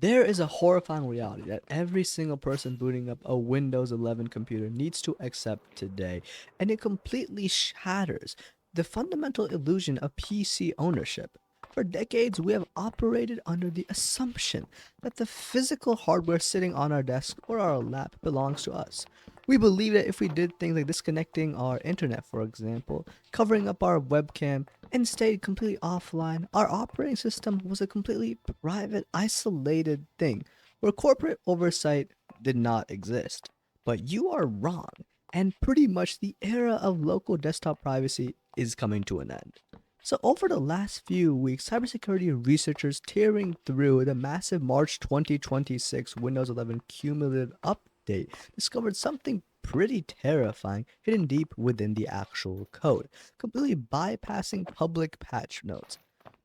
There is a horrifying reality that every single person booting up a Windows 11 computer needs to accept today, and it completely shatters the fundamental illusion of PC ownership. For decades, we have operated under the assumption that the physical hardware sitting on our desk or our lap belongs to us. We believe that if we did things like disconnecting our internet, for example, covering up our webcam, and stayed completely offline, our operating system was a completely private, isolated thing where corporate oversight did not exist. But you are wrong, and pretty much the era of local desktop privacy is coming to an end. So, over the last few weeks, cybersecurity researchers tearing through the massive March 2026 Windows 11 cumulative update discovered something pretty terrifying hidden deep within the actual code, completely bypassing public patch notes.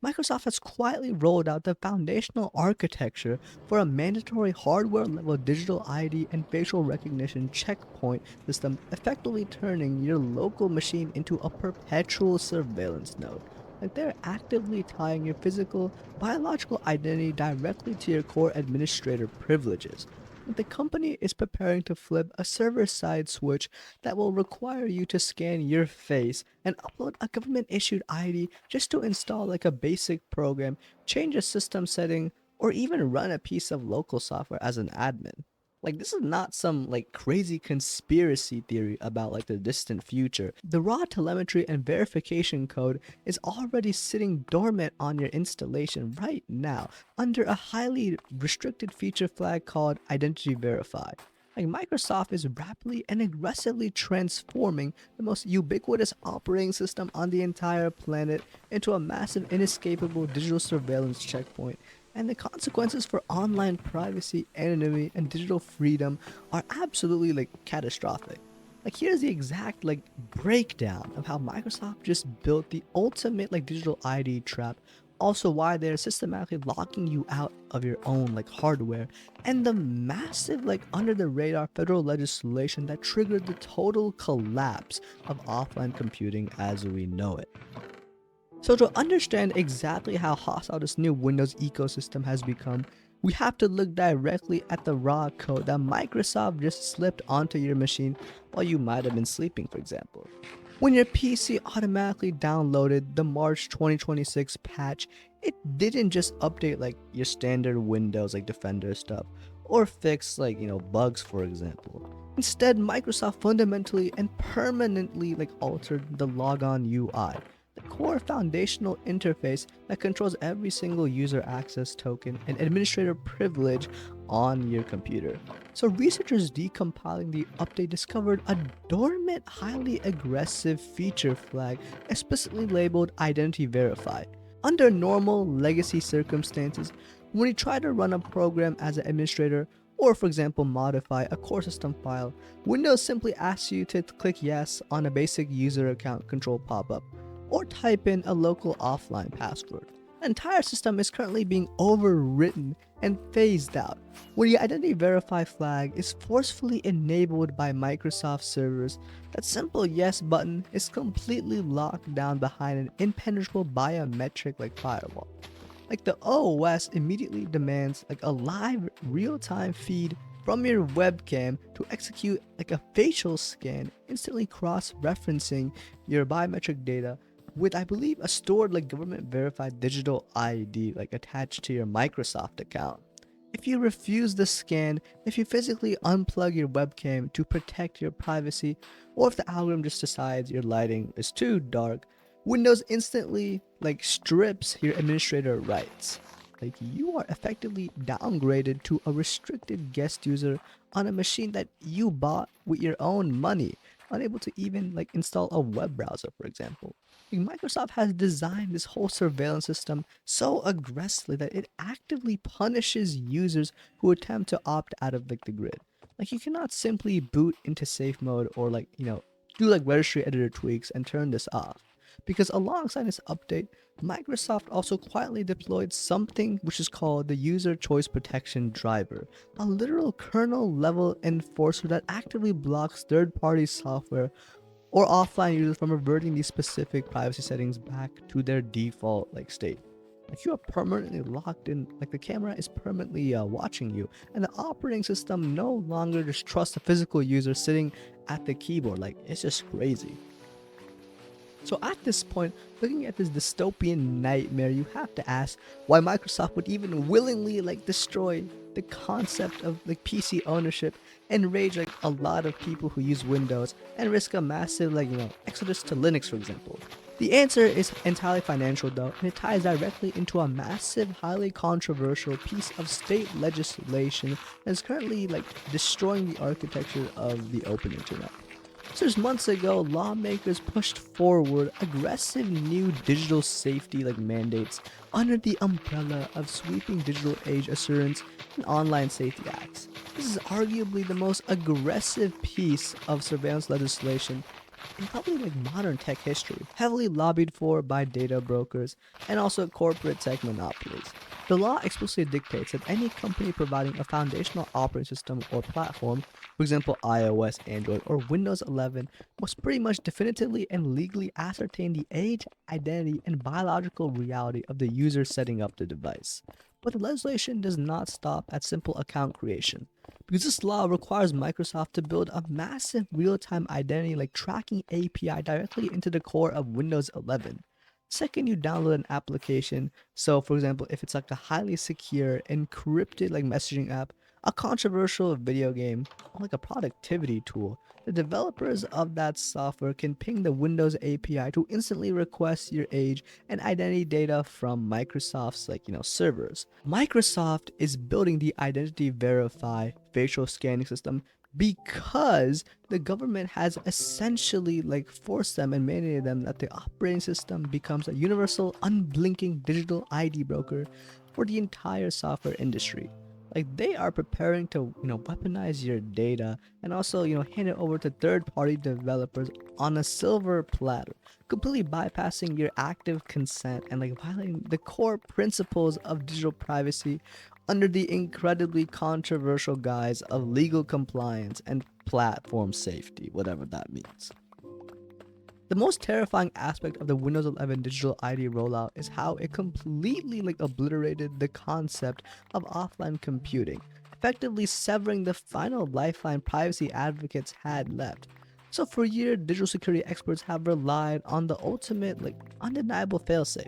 Microsoft has quietly rolled out the foundational architecture for a mandatory hardware level digital ID and facial recognition checkpoint system, effectively turning your local machine into a perpetual surveillance node. Like they're actively tying your physical, biological identity directly to your core administrator privileges. The company is preparing to flip a server-side switch that will require you to scan your face and upload a government-issued ID just to install like a basic program, change a system setting, or even run a piece of local software as an admin. Like this is not some like crazy conspiracy theory about like the distant future. The raw telemetry and verification code is already sitting dormant on your installation right now under a highly restricted feature flag called IdentityVerify. Like Microsoft is rapidly and aggressively transforming the most ubiquitous operating system on the entire planet into a massive inescapable digital surveillance checkpoint, and the consequences for online privacy, anonymity, and digital freedom are absolutely like catastrophic. Like here's the exact like breakdown of how Microsoft just built the ultimate like digital ID trap, also why they're systematically locking you out of your own like hardware, and the massive like under the radar federal legislation that triggered the total collapse of offline computing as we know it. So to understand exactly how hostile this new Windows ecosystem has become, we have to look directly at the raw code that Microsoft just slipped onto your machine while you might have been sleeping, for example. When your PC automatically downloaded the March 2026 patch, it didn't just update like your standard Windows like Defender stuff or fix like, bugs, for example. Instead, Microsoft fundamentally and permanently like altered the logon UI, the core foundational interface that controls every single user access token and administrator privilege on your computer. So researchers decompiling the update discovered a dormant, highly aggressive feature flag explicitly labeled Identity Verify. Under normal legacy circumstances, when you try to run a program as an administrator, or for example modify a core system file, Windows simply asks you to click yes on a basic user account control pop-up, or type in a local offline password. The entire system is currently being overwritten and phased out, where the Identity Verify flag is forcefully enabled by Microsoft servers. That simple yes button is completely locked down behind an impenetrable biometric like firewall. Like the OOS immediately demands like a live real-time feed from your webcam to execute like a facial scan, instantly cross-referencing your biometric data with, I believe, a stored like government verified digital ID like attached to your Microsoft account. If you refuse the scan, if you physically unplug your webcam to protect your privacy, or if the algorithm just decides your lighting is too dark, Windows instantly like strips your administrator rights. Like you are effectively downgraded to a restricted guest user on a machine that you bought with your own money, unable to even like install a web browser, for example. Like, Microsoft has designed this whole surveillance system so aggressively that it actively punishes users who attempt to opt out of like the grid. Like you cannot simply boot into safe mode or like, do like registry editor tweaks and turn this off. Because alongside this update, Microsoft also quietly deployed something which is called the User Choice Protection Driver, a literal kernel level enforcer that actively blocks third-party software or offline users from reverting these specific privacy settings back to their default like state. Like you are permanently locked in, like the camera is permanently watching you, and the operating system no longer just trusts the physical user sitting at the keyboard. Like it's just crazy. So at this point, looking at this dystopian nightmare, you have to ask why Microsoft would even willingly destroy the concept of PC ownership, enrage a lot of people who use Windows, and risk a massive exodus to Linux, for example. The answer is entirely financial though, and it ties directly into a massive, highly controversial piece of state legislation that is currently destroying the architecture of the open internet. So just months ago, lawmakers pushed forward aggressive new digital safety mandates under the umbrella of sweeping digital age assurance and online safety acts. This is arguably the most aggressive piece of surveillance legislation in probably modern tech history, heavily lobbied for by data brokers and also corporate tech monopolies. The law explicitly dictates that any company providing a foundational operating system or platform, for example iOS, Android, or Windows 11, must pretty much definitively and legally ascertain the age, identity, and biological reality of the user setting up the device. But the legislation does not stop at simple account creation, because this law requires Microsoft to build a massive real-time identity tracking API directly into the core of Windows 11. Second, you download an application. So, for example, if it's a highly secure, encrypted messaging app, a controversial video game, or a productivity tool, the developers of that software can ping the Windows API to instantly request your age and identity data from Microsoft's servers. Microsoft is building the IdentityVerify facial scanning system because the government has essentially forced them and mandated them that the operating system becomes a universal unblinking digital ID broker for the entire software industry. They are preparing to weaponize your data and also hand it over to third-party developers on a silver platter, completely bypassing your active consent and violating the core principles of digital privacy under the incredibly controversial guise of legal compliance and platform safety, whatever that means. The most terrifying aspect of the Windows 11 digital ID rollout is how it completely obliterated the concept of offline computing, effectively severing the final lifeline privacy advocates had left. So for years, digital security experts have relied on the ultimate undeniable failsafe,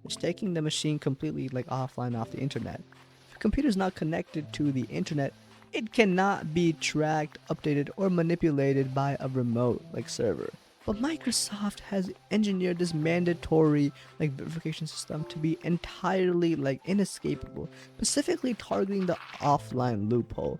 which taking the machine completely offline off the internet. If a computer is not connected to the internet, it cannot be tracked, updated, or manipulated by a remote server. But Microsoft has engineered this mandatory verification system to be entirely inescapable, specifically targeting the offline loophole.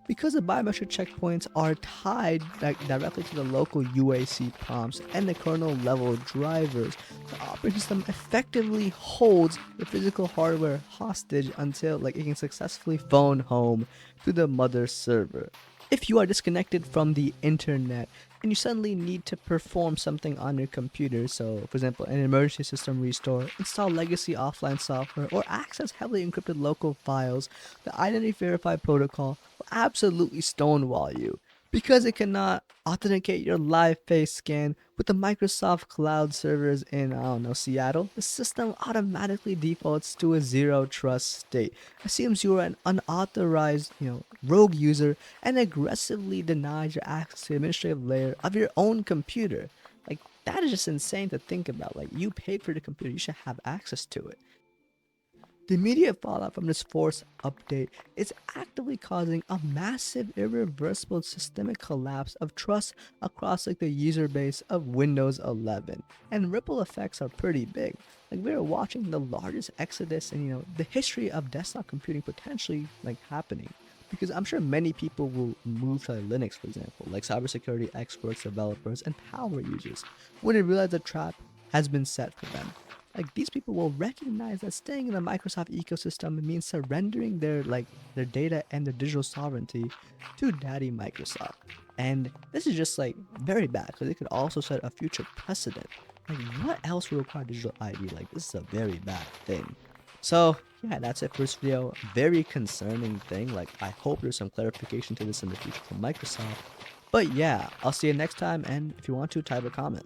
Because the biometric checkpoints are tied directly to the local UAC prompts and the kernel level drivers, the operating system effectively holds the physical hardware hostage until it can successfully phone home to the mother server. If you are disconnected from the internet and you suddenly need to perform something on your computer, so for example an emergency system restore, install legacy offline software, or access heavily encrypted local files, the IdentityVerify protocol will absolutely stonewall you. Because it cannot authenticate your live face scan with the Microsoft cloud servers in, I don't know, Seattle, the system automatically defaults to a zero trust state, assumes you are an unauthorized, rogue user, and aggressively denies your access to the administrative layer of your own computer. That is just insane to think about. You paid for the computer, you should have access to it. The immediate fallout from this forced update is actively causing a massive, irreversible systemic collapse of trust across the user base of Windows 11, and ripple effects are pretty big. We're watching the largest exodus in the history of desktop computing potentially happening. Because I'm sure many people will move to Linux, for example, cybersecurity experts, developers, and power users, when they realize the trap has been set for them. These people will recognize that staying in the Microsoft ecosystem means surrendering their data and their digital sovereignty to Daddy Microsoft. And this is just very bad because it could also set a future precedent. What else will require digital ID? This is a very bad thing. So yeah, that's it for this video. Very concerning thing. I hope there's some clarification to this in the future from Microsoft. But yeah, I'll see you next time, and if you want to, type a comment.